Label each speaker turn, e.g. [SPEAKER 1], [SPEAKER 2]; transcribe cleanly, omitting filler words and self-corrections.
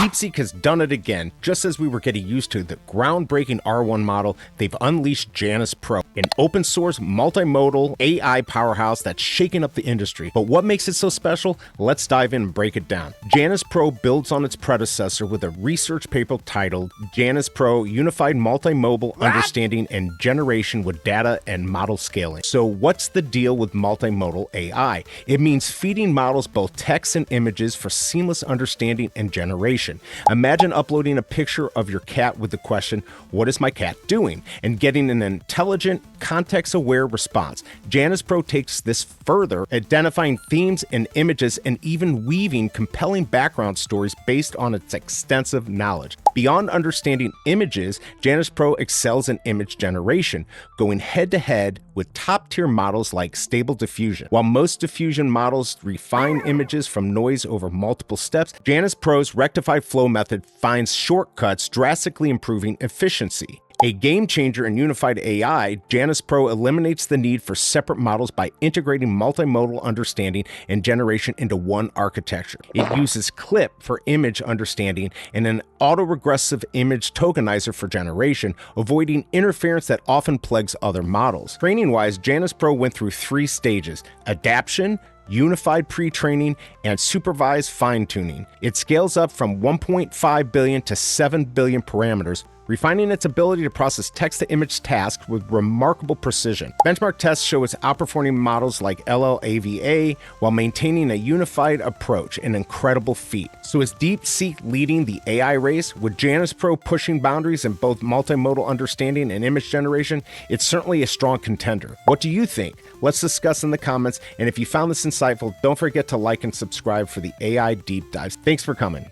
[SPEAKER 1] DeepSeek has done it again. Just as we were getting used to the groundbreaking R1 model, they've unleashed Janus Pro, an open source multimodal AI powerhouse that's shaking up the industry. But what makes it so special? Let's dive in and break it down. Janus Pro builds on its predecessor with a research paper titled Janus Pro Unified Multimodal Understanding and Generation with Data and Model Scaling. So what's the deal with multimodal AI? It means feeding models both text and images for seamless understanding and generation. Imagine uploading a picture of your cat with the question, "What is my cat doing?" and getting an intelligent, context-aware response. Janus Pro takes this further, identifying themes and images and even weaving compelling background stories based on its extensive knowledge. Beyond understanding images, Janus Pro excels in image generation, going head-to-head with top-tier models like Stable Diffusion. While most diffusion models refine images from noise over multiple steps, Janus Pro's rectified flow method finds shortcuts, drastically improving efficiency. A game changer in unified AI, Janus Pro eliminates the need for separate models by integrating multimodal understanding and generation into one architecture. It uses CLIP for image understanding and an autoregressive image tokenizer for generation, avoiding interference that often plagues other models. Training-wise, Janus Pro went through 3 stages: adaptation, unified pre-training, and supervised fine-tuning. It scales up from 1.5 billion to 7 billion parameters, refining its ability to process text-to-image tasks with remarkable precision. Benchmark tests show it's outperforming models like LLAVA while maintaining a unified approach, an incredible feat. So is DeepSeek leading the AI race? With Janus Pro pushing boundaries in both multimodal understanding and image generation, it's certainly a strong contender. What do you think? Let's discuss in the comments, and if you found this insightful, don't forget to like and subscribe for the AI deep dives. Thanks for coming.